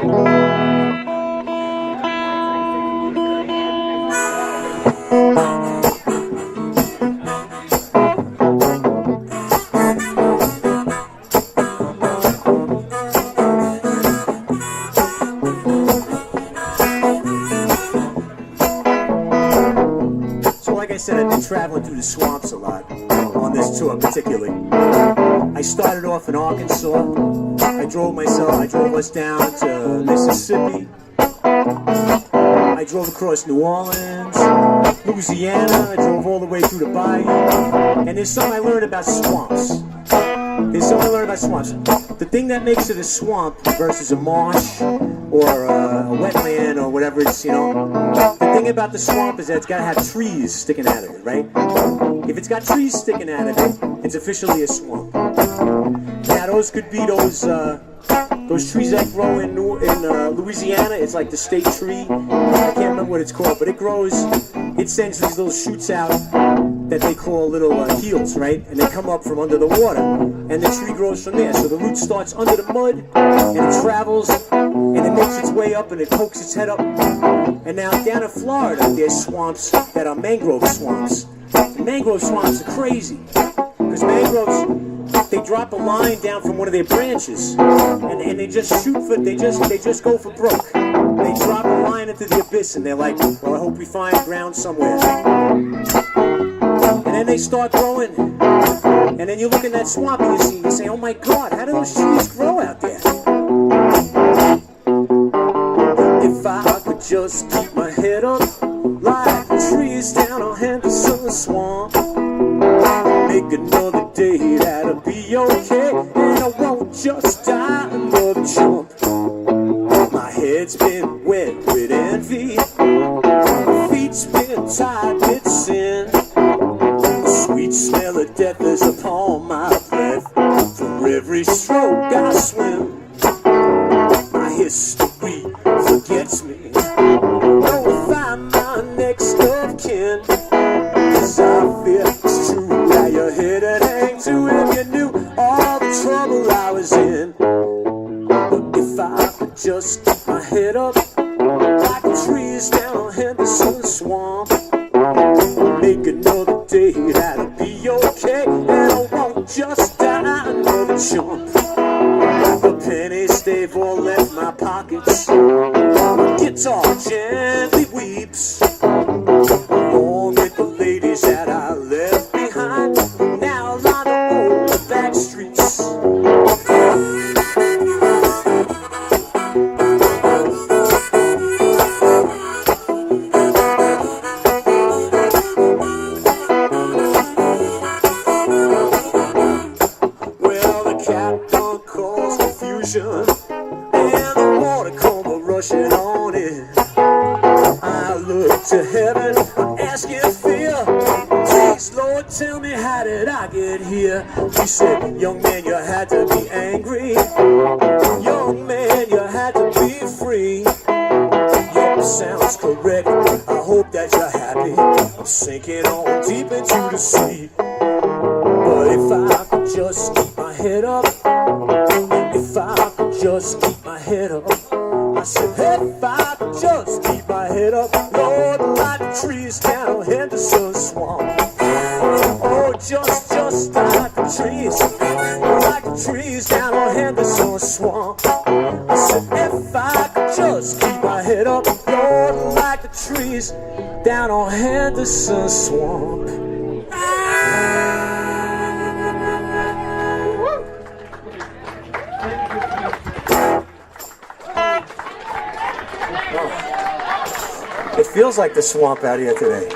Like I said, I've been traveling through the swamps a lot on this tour particularly. I started off in Arkansas. I drove us down to Mississippi. I drove across New Orleans, Louisiana. I drove all the way through the bayou. And there's something I learned about swamps. The thing that makes it a swamp versus a marsh or a wetland or whatever it's, the thing about the swamp is that it's got to have trees sticking out of it, right? If it's got trees sticking out of it, it's officially a swamp. Now those could be those trees that grow in Louisiana. It's like the state tree. I can't remember what it's called, but it sends these little shoots out that they call little heels, right? And they come up from under the water, and the tree grows from there. So the root starts under the mud, and it travels, and it makes its way up, and it pokes its head up. And now down in Florida, there's swamps that are mangrove swamps. And mangrove swamps are crazy, because mangroves, they drop a line down from one of their branches, and they just they just go for broke. They drop a line into the abyss, and they're like, well, I hope we find ground somewhere. And then they start growing, and then you look in that swamp and you say, oh my God, how do those trees grow out there? If I could just keep my head up like the trees down on Henderson swamp, make another day, that'll be okay, and I won't just die another jump. My head's been wet with envy, my feet's been tied with sin. Sweet smell of death is upon my breath. For every stroke I swim, my history forgets me. Don't find my next of kin, 'cause I fear it's true that your head and hang to if you knew all the trouble I was in. But if I could just keep my head up like the trees down on Henderson swamp, make another day, that'll be okay, and I won't just die another chump. The pennies, they've all left my pockets, my guitar gently weeps, along with the ladies that I left behind, now on the back streets. And the water come rushing on in. I look to heaven, I'm asking fear, please Lord tell me, how did I get here? He said, young man, you had to be angry, young man, you had to be free. Yeah, sounds correct, I hope that you're happy. I'm sinking on deep into the sea. But if I could just keep my head up, if I could just keep my head up, I said, if I could just keep my head up, Lord, like the trees down on Henderson swamp. Oh, just like the trees down on Henderson swamp. I said, if I could just keep my head up, Lord, like the trees down on Henderson swamp. It feels like the swamp out here today.